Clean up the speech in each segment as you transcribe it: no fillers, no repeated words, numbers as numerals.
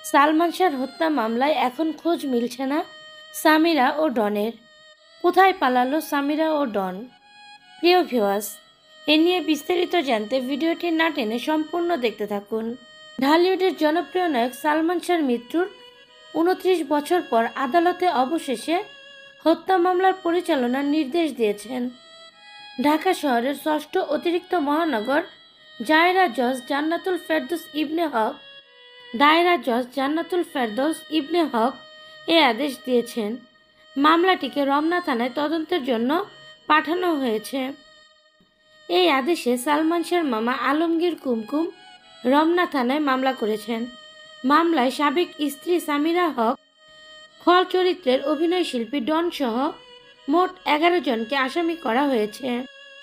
সালমান শাহর হত্যা মামলায় এখন খোঁজ মিলছে না সামিরা ও ডনের। কোথায় পালালো সামিরা ও ডন? প্রিয় ভিউয়ার্স, এ নিয়ে বিস্তারিত জানতে ভিডিওটি না টেনে সম্পূর্ণ দেখতে থাকুন। ঢালিউডের জনপ্রিয় নায়ক সালমান শাহর মৃত্যুর 29 বছর পর আদালতে অবশেষে হত্যা মামলার পরিচালনার নির্দেশ দিয়েছেন ঢাকা শহরের ৬ষ্ঠ অতিরিক্ত মহানগর দায়রা জজ জান্নাতুল ফেরদৌস ইবনে হক এ আদেশ দিয়েছেন। মামলাটিকে রমনা থানায় তদন্তের জন্য পাঠানো হয়েছে। এই আদেশে সালমান শাহর মামা আলমগীর কুমকুম রমনা থানায় মামলা করেছেন। মামলায় সাবেক স্ত্রী সামিরা হক, খল চরিত্রের অভিনয়শিল্পী ডন সহ মোট 11 জনকে আসামি করা হয়েছে।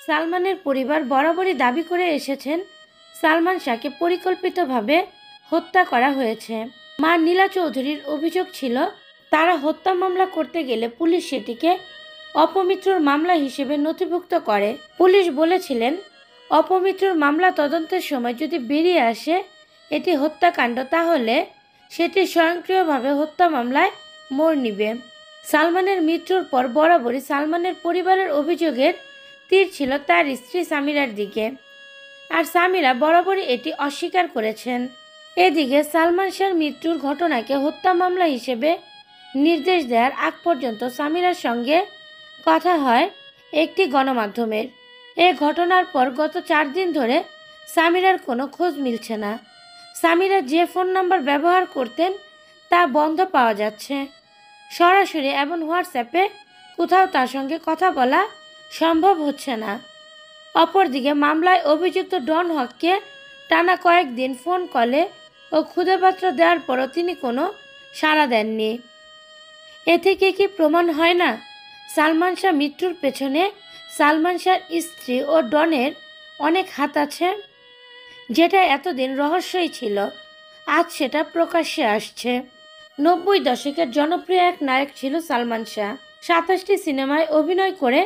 সালমানের পরিবার বরাবরই দাবি করে এসেছেন সালমান শাহকে পরিকল্পিতভাবে হত্যা করা হয়েছে। মা নীলা চৌধুরীর অভিযোগ ছিল, তারা হত্যা মামলা করতে গেলে পুলিশ সেটিকে অপমৃত্যুর মামলা হিসেবে নথিভুক্ত করে। পুলিশ বলেছিলেন, অপমৃত্যুর মামলা তদন্তের সময় যদি বেরিয়ে আসে এটি হত্যাকাণ্ড, তাহলে সেটি স্বয়ংক্রিয়ভাবে হত্যা মামলায় মোড় নিবে। সালমানের মৃত্যুর পর বরাবরই সালমানের পরিবারের অভিযোগের তীর ছিল তার স্ত্রী সামিরার দিকে, আর সামিরা বরাবরই এটি অস্বীকার করেছেন। এদিকে সালমান শাহর মৃত্যুর ঘটনাকে হত্যা মামলা হিসেবে নির্দেশ দেওয়ার আগ পর্যন্ত সামিরার সঙ্গে কথা হয় একটি গণমাধ্যমের। এ ঘটনার পর গত 4 দিন ধরে সামিরার কোনো খোঁজ মিলছে না। সামিরা যে ফোন নাম্বার ব্যবহার করতেন তা বন্ধ পাওয়া যাচ্ছে। সরাসরি এবং হোয়াটসঅ্যাপে কোথাও তার সঙ্গে কথা বলা সম্ভব হচ্ছে না। অপরদিকে মামলায় অভিযুক্ত ডন হককে টানা কয়েকদিন ফোন কলে ও খুদেপত্র দেওয়ার পরও তিনি কোনো সাড়া দেননি। এ থেকে কি প্রমাণ হয় না সালমান শাহ মৃত্যুর পেছনে সালমান শাহর স্ত্রী ও ডনের অনেক হাত আছে? যেটা এতদিন রহস্যই ছিল, আজ সেটা প্রকাশ্যে আসছে। 90 দশকের জনপ্রিয় এক নায়ক ছিল সালমান শাহ। 27টি সিনেমায় অভিনয় করে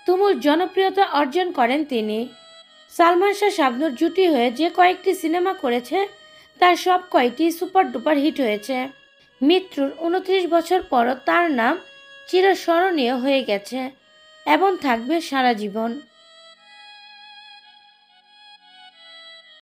তুমুল জনপ্রিয়তা অর্জন করেন তিনি। সালমান শাহ শাবনূর জুটি হয়ে যে কয়েকটি সিনেমা করেছে তার সব কয়টি সুপার ডুপার হিট হয়েছে। মৃত্যুর 29 বছর পরও তার নাম চিরস্মরণীয় হয়ে গেছে এবং থাকবে সারা জীবন।